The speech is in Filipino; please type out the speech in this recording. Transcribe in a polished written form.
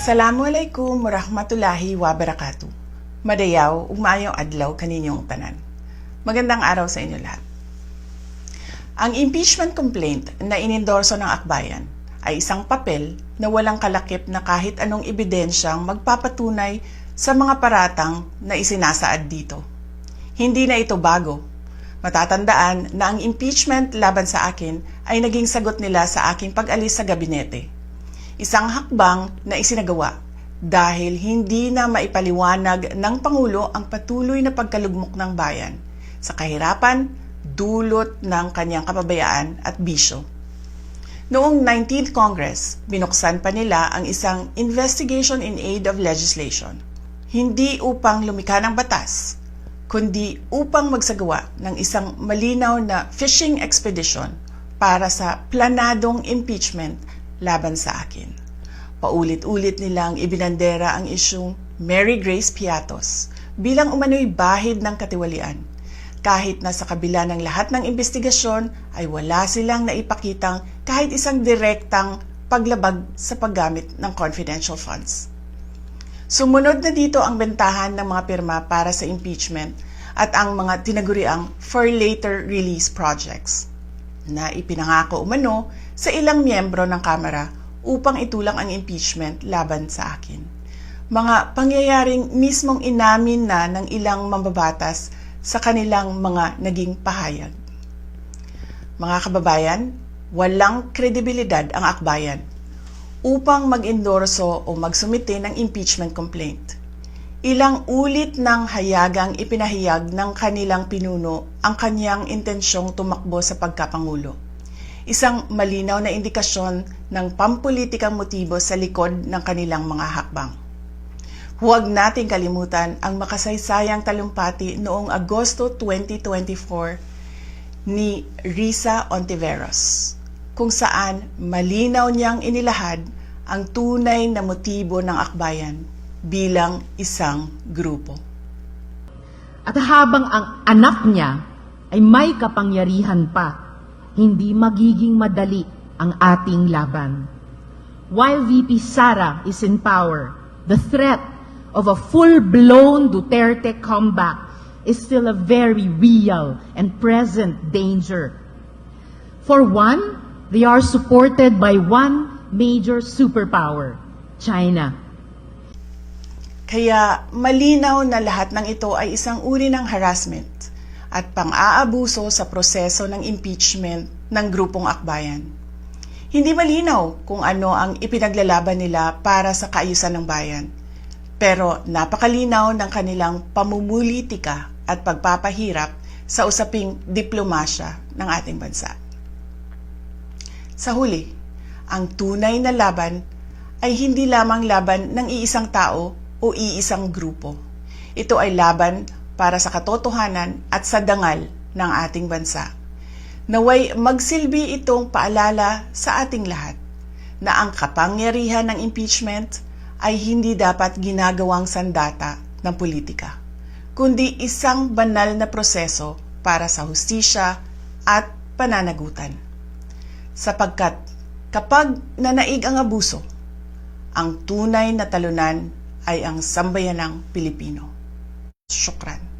Assalamualaikum warahmatullahi wabarakatuh. Madayaw, ug maayong adlaw kaninyong tanan. Magandang araw sa inyo lahat. Ang impeachment complaint na inendorso ng akbayan ay isang papel na walang kalakip na kahit anong ebidensyang magpapatunay sa mga paratang na isinasaad dito. Hindi na ito bago. Matatandaan na ang impeachment laban sa akin ay naging sagot nila sa aking pag-alis sa gabinete. Isang hakbang na isinagawa dahil hindi na maipaliwanag ng Pangulo ang patuloy na pagkalugmok ng bayan sa kahirapan dulot ng kanyang kapabayaan at bisyo. Noong 19th Congress, binuksan pa nila ang isang Investigation in Aid of Legislation, hindi upang lumikha ng batas, kundi upang magsagawa ng isang malinaw na fishing expedition para sa planadong impeachment laban sa akin. Paulit-ulit nilang ibinandera ang isyung Mary Grace Piatos bilang umano'y bahid ng katiwalian, kahit na sa kabila ng lahat ng investigasyon ay wala silang naipakitang kahit isang direktang paglabag sa paggamit ng confidential funds. Sumunod na dito ang bentahan ng mga pirma para sa impeachment at ang mga tinaguriang for later release projects na ipinangako umano sa ilang miyembro ng Kamara upang itulang ang impeachment laban sa akin. Mga pangyayaring mismong inamin na ng ilang mambabatas sa kanilang mga naging pahayag. Mga kababayan, walang kredibilidad ang akbayan upang mag-endorso o magsumite ng impeachment complaint. Ilang ulit ng hayagang ipinahayag ng kanilang pinuno ang kanyang intensyong tumakbo sa pagkapangulo. Isang malinaw na indikasyon ng pampulitikang motibo sa likod ng kanilang mga hakbang. Huwag nating kalimutan ang makasaysayang talumpati noong Agosto 2024 ni Risa Ontiveros, kung saan malinaw niyang inilahad ang tunay na motibo ng akbayan bilang isang grupo. At habang ang anak niya ay may kapangyarihan pa, hindi magiging madali ang ating laban. While VP Sara is in power, the threat of a full-blown Duterte comeback is still a very real and present danger. For one, they are supported by one major superpower, China. Kaya malinaw na lahat ng ito ay isang uri ng harassment at pang-aabuso sa proseso ng impeachment ng grupong akbayan. Hindi malinaw kung ano ang ipinaglalaban nila para sa kaayusan ng bayan, pero napakalinaw ng kanilang pamumulitika at pagpapahirap sa usaping diplomasya ng ating bansa. Sa huli, ang tunay na laban ay hindi lamang laban ng iisang tao o iisang grupo. Ito ay laban para sa katotohanan at sa dangal ng ating bansa. Naway magsilbi itong paalala sa ating lahat na ang kapangyarihan ng impeachment ay hindi dapat ginagawang sandata ng politika, kundi isang banal na proseso para sa hustisya at pananagutan. Sapagkat kapag nanaig ang abuso, ang tunay na talunan ay ang sambayanang Pilipino. Syukran.